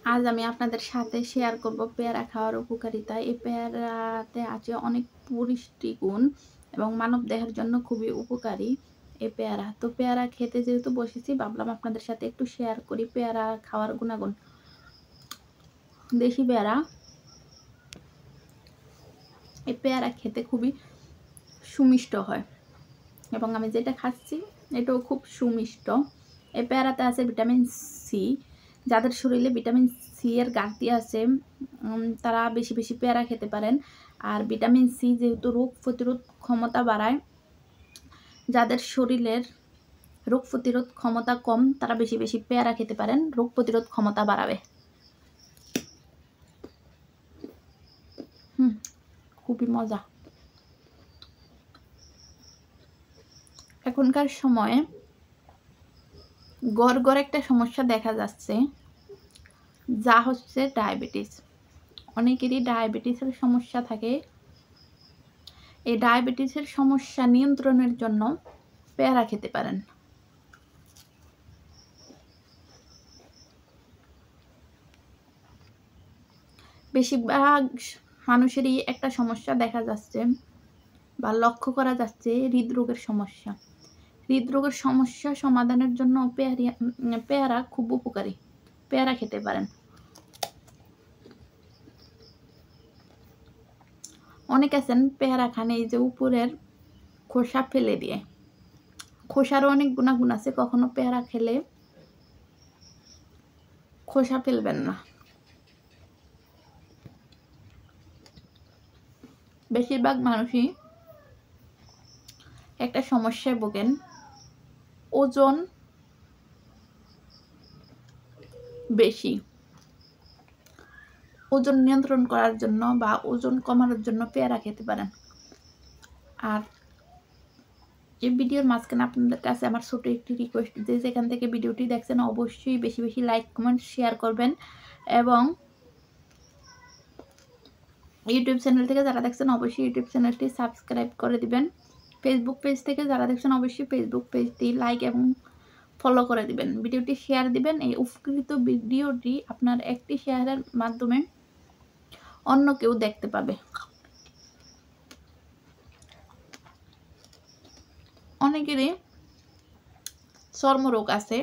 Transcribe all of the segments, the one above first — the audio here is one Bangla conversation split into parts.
আজ আমি আপনাদের সাথে শেয়ার করব পেয়ারা খাওয়ার উপকারিতা। এই পেয়ারাতে আছে অনেক পুষ্টিগুণ এবং মানবদেহের জন্য খুবই উপকারী এই পেয়ারা। তো পেয়ারা খেতে যেহেতু বসেছি ভাবলাম আপনাদের সাথে একটু শেয়ার করি পেয়ারা খাওয়ার গুণাগুণ। দেশি পেয়ারা, এই পেয়ারা খেতে খুবই সুমিষ্ট হয় এবং আমি যেটা খাচ্ছি এটাও খুব সুমিষ্ট। এই পেয়ারাতে আছে ভিটামিন সি। যাদের শরীরে ভিটামিন সি এর ঘাটতি আছে তারা বেশি বেশি পেয়ারা খেতে পারেন। আর ভিটামিন সি যেহেতু রোগ প্রতিরোধ ক্ষমতা বাড়ায়, যাদের শরীরের রোগ প্রতিরোধ ক্ষমতা কম তারা বেশি বেশি পেয়ারা খেতে পারেন, রোগ প্রতিরোধ ক্ষমতা বাড়াবে। খুবই মজা। এখনকার সময়ে গড় একটা সমস্যা দেখা যাচ্ছে, যা হচ্ছে ডায়াবেটিস। অনেকেরই ডায়াবেটিসের সমস্যা থাকে। এই ডায়াবেটিসের সমস্যা নিয়ন্ত্রণের জন্য পেয়ারা খেতে পারেন। বেশিরভাগ মানুষেরই একটা সমস্যা দেখা যাচ্ছে বা লক্ষ্য করা যাচ্ছে, হৃদরোগের সমস্যা। হৃদরোগের সমস্যা সমাধানের জন্য পেয়ারা খুব উপকারী। পেয়ারা খেতে পারেন। অনেক আছেন পেয়ারা খান এই যে উপরের খোসা ফেলে দিয়ে। খোসারও অনেক গুণাগুণ আছে, কখনো পেয়ারা খেলে খোসা ফেলবেন না। বেশিরভাগ মানুষই একটা সমস্যায় ভোগেন, ওজন বেশি। ওজন নিয়ন্ত্রণ করার জন্য বা ওজন কমানোর জন্য পেয়ারা খেতে পারেন। আর এই ভিডিওর মাঝখানে আপনাদের কাছে আমার ছোট একটি রিকোয়েস্ট, যে যেখান থেকে ভিডিওটি দেখছেন অবশ্যই বেশি বেশি লাইক কমেন্ট শেয়ার করবেন এবং ইউটিউব চ্যানেল থেকে যারা দেখছেন অবশ্যই ইউটিউব চ্যানেলটি সাবস্ক্রাইব করে দিবেন। ফেসবুক পেজ থেকে যারা দেখছেন অবশ্যই ফেসবুক পেজটি লাইক এবং ফলো করে দিবেন। ভিডিওটি শেয়ার দিবেন। এই উপকৃত ভিডিওটি আপনার একটি শেয়ারের মাধ্যমে অন্য কেউ দেখতে পাবে। অনেকেরই চর্মরোগ আছে,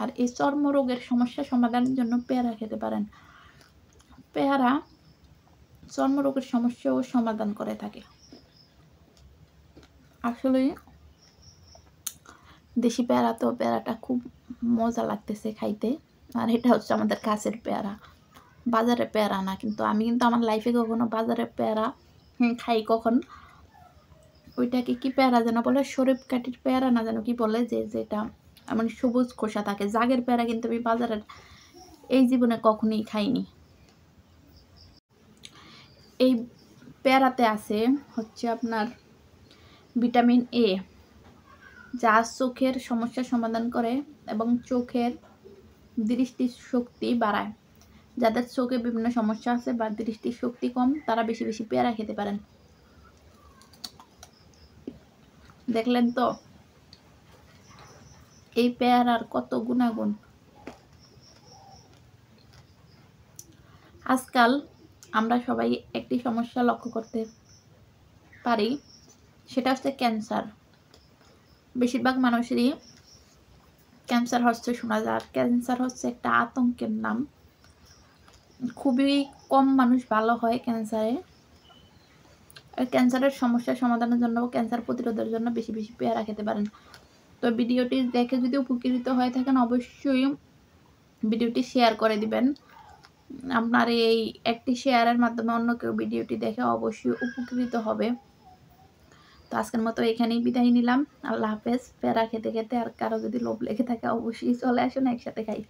আর এই চর্মরোগের সমস্যা সমাধানের জন্য পেয়ারা খেতে পারেন। পেয়ারা চর্মরোগের সমস্যাও সমাধান করে থাকে। আসলে দেশি পেয়ারা, তো পেয়ারাটা খুব মজা লাগতেছে খাইতে। আর এটা হচ্ছে আমাদের কাছের পেয়ারা, বাজারে পেয়ারা না। কিন্তু আমি আমার লাইফে কখনো বাজারে পেয়ারা খাই কখন, ওইটাকে কি পেয়ারা যেন বলে, শরীফ কাঠির পেয়ারা না যেন কি বলে, যেটা মানে সবুজ খোসা থাকে, জাগের পেয়ারা কিন্তু আমি বাজারের এই জীবনে কখনোই খাইনি। এই পেয়ারাতে আছে হচ্ছে আপনার ভিটামিন এ, যা চোখের সমস্যা সমাধান করে এবং চোখের দৃষ্টি শক্তি বাড়ায়। যাদের চোখে বিভিন্ন সমস্যা আছে বা দৃষ্টির শক্তি কম তারা বেশি বেশি পেয়ারা খেতে পারেন। দেখলেন তো এই পেয়ারার কত গুণাগুণ। আজকাল আমরা সবাই একটি সমস্যা লক্ষ্য করতে পারি, সেটা হচ্ছে ক্যান্সার। বেশিরভাগ মানুষেরই ক্যান্সার হচ্ছে শোনা যায়। ক্যান্সার হচ্ছে একটা আতঙ্কের নাম। খুবই কম মানুষ ভালো হয় ক্যান্সারে। ক্যান্সারের সমস্যা সমাধানের জন্য, ক্যান্সার প্রতিরোধের জন্য বেশি বেশি পেয়ারা খেতে পারেন। তো ভিডিওটি দেখে যদি উপকৃত হয়ে থাকেন অবশ্যই ভিডিওটি শেয়ার করে দিবেন। আপনার এই একটি শেয়ারের মাধ্যমে অন্য কেউ ভিডিওটি দেখে অবশ্যই উপকৃত হবে। তো আজকের মতো এখানেই বিদায় নিলাম। আল্লাহ হাফেজ। পেয়ারা খেতে খেতে আর কারো যদি লোভ লেগে থাকে অবশ্যই চলে আসুন, একসাথে খাই।